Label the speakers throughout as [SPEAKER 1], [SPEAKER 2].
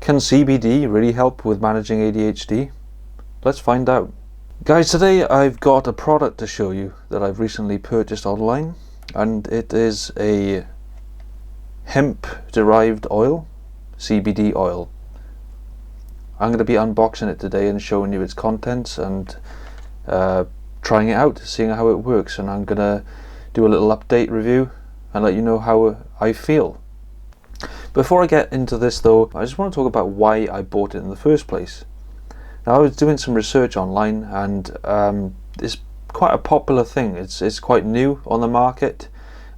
[SPEAKER 1] Can CBD really help with managing ADHD? Let's find out. Guys, today I've got a product to show you that I've recently purchased online, and it is a hemp derived oil, CBD oil. I'm going to be unboxing it today and showing you its contents and trying it out, seeing how it works, and I'm going to do a little update review and let you know how I feel. Before I get into this though, I just want to talk about why I bought it in the first place. Now, I was doing some research online, and it's quite a popular thing. It's quite new on the market,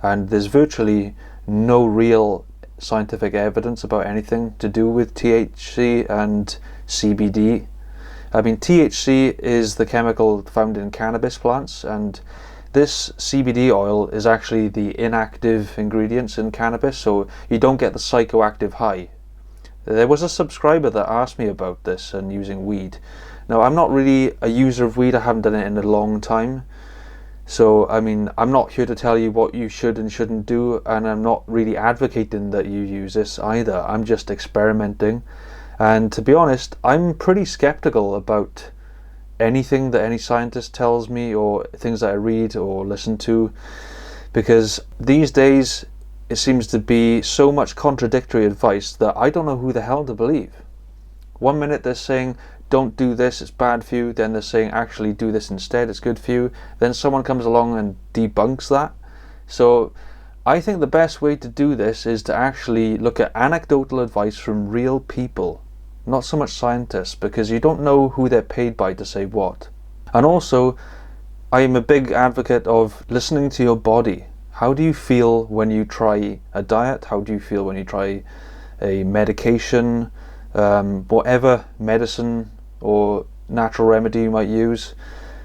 [SPEAKER 1] and there's virtually no real scientific evidence about anything to do with THC and CBD. I mean, THC is the chemical found in cannabis plants, and this CBD oil is actually the inactive ingredients in cannabis, so you don't get the psychoactive high. There was a subscriber that asked me about this and using weed. Now, I'm not really a user of weed. I haven't done it in a long time. So, I mean, I'm not here to tell you what you should and shouldn't do, and I'm not really advocating that you use this either. I'm just experimenting. And to be honest, I'm pretty skeptical about anything that any scientist tells me or things that I read or listen to, because these days it seems to be so much contradictory advice that I don't know who the hell to believe. One minute they're saying don't do this, it's bad for you, then they're saying actually do this instead, it's good for you, then someone comes along and debunks that. So I think the best way to do this is to actually look at anecdotal advice from real people, not so much scientists, because you don't know who they're paid by to say what. And also, I am a big advocate of listening to your body. How do you feel when you try a diet? How do you feel when you try a medication, whatever medicine or natural remedy you might use?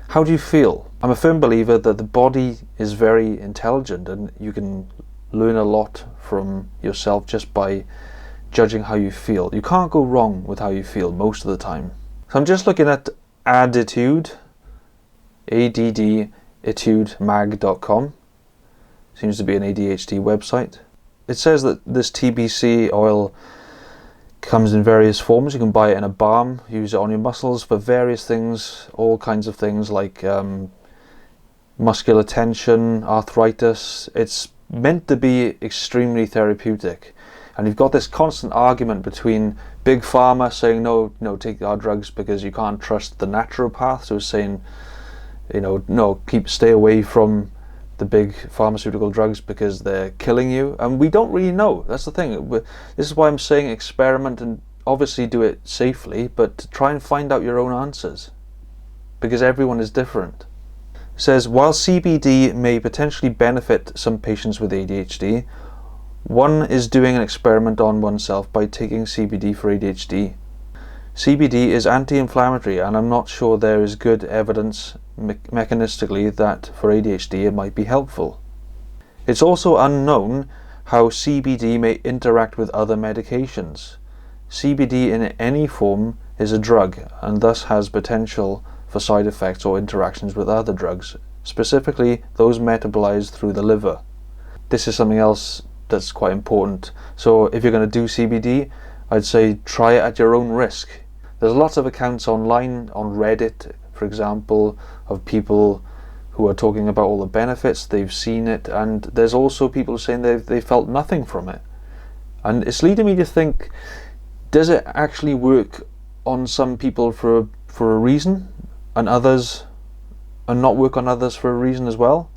[SPEAKER 1] How do you feel? I'm a firm believer that the body is very intelligent, and you can learn a lot from yourself just by judging how you feel. You can't go wrong with how you feel most of the time. So I'm just looking at Adhd, Adhd, etudemag.com. Seems to be an ADHD website. It says that this TBC oil comes in various forms. You can buy it in a balm, use it on your muscles for various things, all kinds of things like muscular tension, arthritis. It's meant to be extremely therapeutic. And you've got this constant argument between big pharma saying no, take our drugs because you can't trust the naturopath, so saying, no, stay away from the big pharmaceutical drugs because they're killing you. And we don't really know. That's the thing. This is why I'm saying experiment and obviously do it safely, but try and find out your own answers, because everyone is different. It says, while CBD may potentially benefit some patients with ADHD, one is doing an experiment on oneself by taking CBD for ADHD. CBD is anti-inflammatory, and I'm not sure there is good evidence mechanistically that for ADHD it might be helpful. It's also unknown how CBD may interact with other medications. CBD in any form is a drug and thus has potential for side effects or interactions with other drugs, specifically those metabolized through the liver. This is something else that's quite important. So if you're going to do CBD, I'd say try it at your own risk. There's lots of accounts online, on Reddit for example, of people who are talking about all the benefits, they've seen it, and there's also people saying they felt nothing from it. And it's leading me to think, does it actually work on some people for a reason, and not work on others for a reason as well?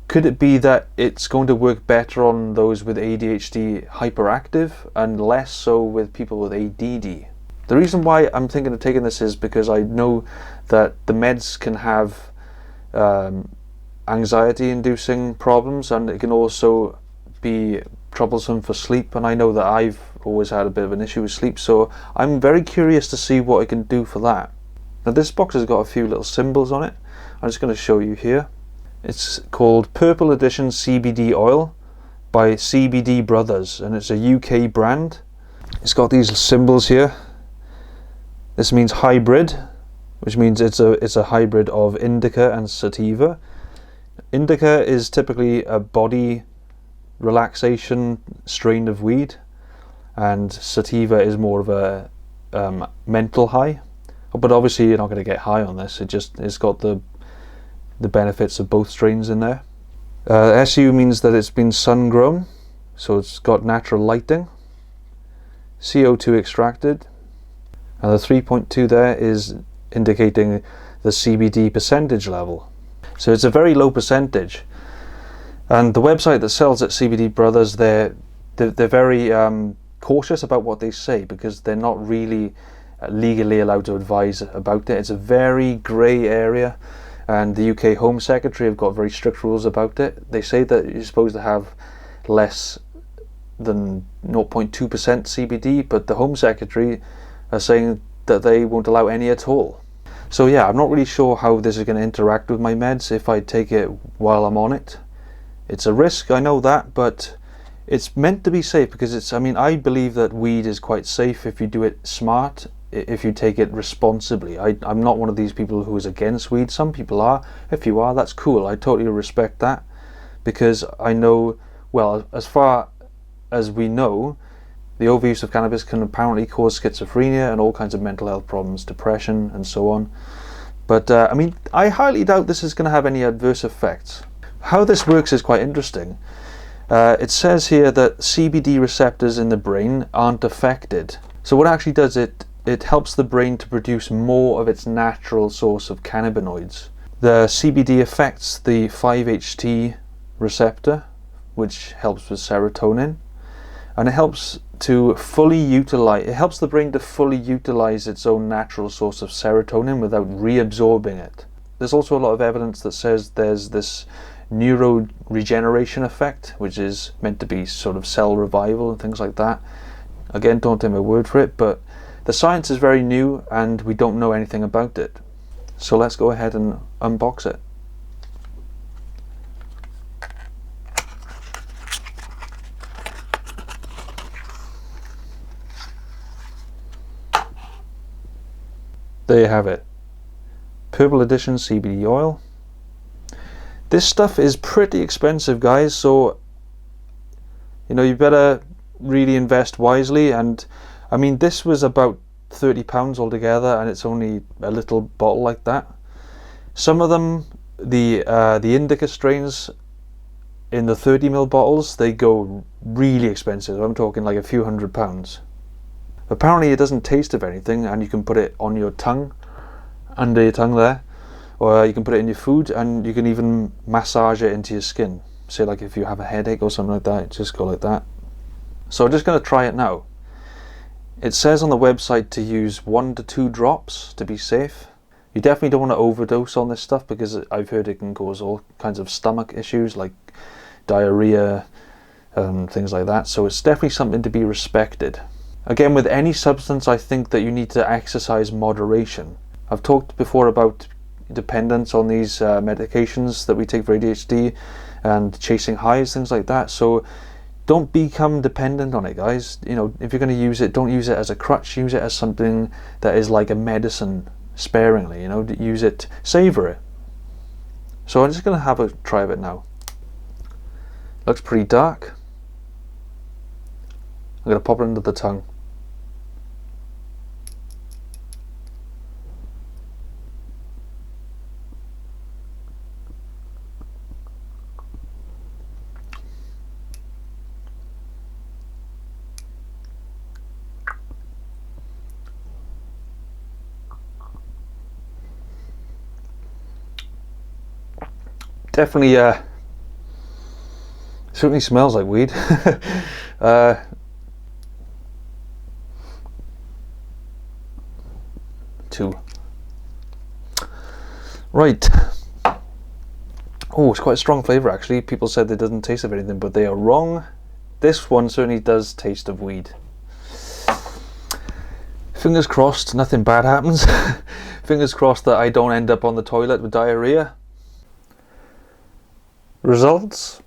[SPEAKER 1] Could it be that it's going to work better on those with ADHD hyperactive and less so with people with ADD? The reason why I'm thinking of taking this is because I know that the meds can have anxiety-inducing problems, and it can also be troublesome for sleep, and I know that I've always had a bit of an issue with sleep, so I'm very curious to see what it can do for that. Now, this box has got a few little symbols on it. I'm just going to show you here. It's called Purple Edition CBD Oil by CBD Brothers, and it's a UK brand. It's got these symbols here. This means hybrid, which means it's a hybrid of indica and sativa. Indica is typically a body relaxation strain of weed, and sativa is more of a mental high. But obviously you're not going to get high on this. It's got the benefits of both strains in there. SU means that it's been sun grown, so it's got natural lighting. CO2 extracted, and the 3.2 there is indicating the CBD percentage level. So it's a very low percentage. And the website that sells it, CBD Brothers, they're very cautious about what they say, because they're not really legally allowed to advise about it. It's a very grey area, and the UK Home Secretary have got very strict rules about it. They say that you're supposed to have less than 0.2% CBD, but the Home Secretary are saying that they won't allow any at all. So yeah, I'm not really sure how this is going to interact with my meds if I take it while I'm on it. It's a risk, I know that, but it's meant to be safe, because I believe that weed is quite safe if you do it smart, if you take it responsibly. I'm not one of these people who is against weed. Some people are. If you are, that's cool. I totally respect that, because I know, well, as far as we know, the overuse of cannabis can apparently cause schizophrenia and all kinds of mental health problems, depression and so on. But I highly doubt this is going to have any adverse effects. How this works is quite interesting. It says here that CBD receptors in the brain aren't affected. So what it actually does, it helps the brain to produce more of its natural source of cannabinoids. The CBD affects the 5-HT receptor, which helps with serotonin, and it helps the brain to fully utilize its own natural source of serotonin without reabsorbing it. There's also a lot of evidence that says there's this neuroregeneration effect, which is meant to be sort of cell revival and things like that. Again, don't take my word for it, but the science is very new and we don't know anything about it. So let's go ahead and unbox it. There you have it. Purple Edition CBD oil. This stuff is pretty expensive, guys, so you better really invest wisely. And this was about £30 altogether, and it's only a little bottle like that. Some of them, the indica strains in the 30ml bottles, they go really expensive. I'm talking like a few £100s. Apparently it doesn't taste of anything, and you can put it on your tongue, under your tongue there, or you can put it in your food, and you can even massage it into your skin. Say like if you have a headache or something like that, just go like that. So I'm just going to try it now. It says on the website to use 1 to 2 drops to be safe. You definitely don't want to overdose on this stuff, because I've heard it can cause all kinds of stomach issues like diarrhea and things like that. So it's definitely something to be respected. Again, with any substance, I think that you need to exercise moderation. I've talked before about dependence on these medications that we take for ADHD and chasing highs, things like that. So don't become dependent on it, guys. If you're going to use it, don't use it as a crutch. Use it as something that is like a medicine, sparingly. Use it, savor it. So I'm just going to have a try of it now. Looks pretty dark. I'm going to pop it under the tongue. Definitely, certainly smells like weed. Two. Right. Oh, it's quite a strong flavour actually. People said it doesn't taste of anything, but they are wrong. This one certainly does taste of weed. Fingers crossed nothing bad happens. Fingers crossed that I don't end up on the toilet with diarrhea. Results?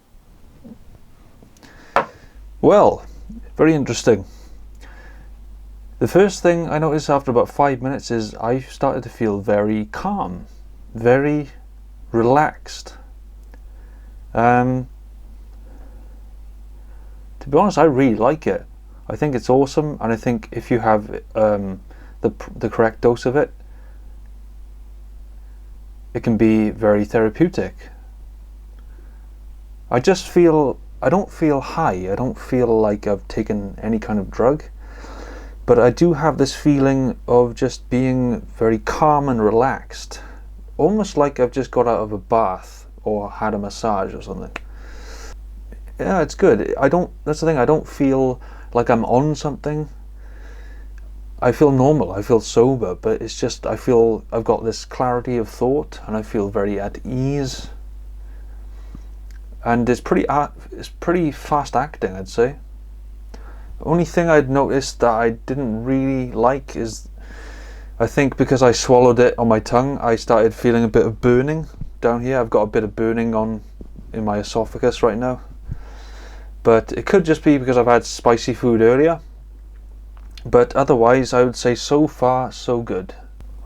[SPEAKER 1] Well, very interesting. The first thing I noticed after about 5 minutes is I started to feel very calm, very relaxed. To be honest, I really like it. I think it's awesome, and I think if you have the correct dose of it, it can be very therapeutic. I don't feel high. I don't feel like I've taken any kind of drug, but I do have this feeling of just being very calm and relaxed, almost like I've just got out of a bath or had a massage or something. Yeah, it's good. That's the thing, I don't feel like I'm on something. I feel normal, I feel sober, but it's just, I feel I've got this clarity of thought, and I feel very at ease. And it's pretty fast acting, I'd say. The only thing I'd noticed that I didn't really like is, I think because I swallowed it on my tongue, I started feeling a bit of burning down here. I've got a bit of burning in my esophagus right now. But it could just be because I've had spicy food earlier. But otherwise, I would say so far, so good.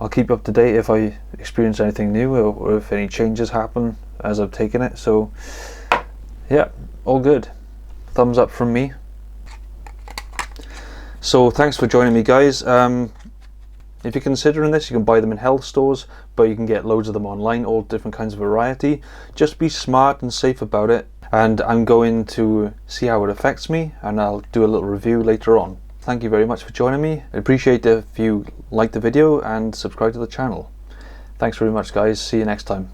[SPEAKER 1] I'll keep you up to date if I experience anything new or if any changes happen as I've taken it. So, yeah, all good. Thumbs up from me. So thanks for joining me, guys. If you're considering this, you can buy them in health stores, but you can get loads of them online, all different kinds of variety. Just be smart and safe about it. And I'm going to see how it affects me, and I'll do a little review later on. Thank you very much for joining me. I appreciate it if you like the video and subscribe to the channel. Thanks very much, guys. See you next time.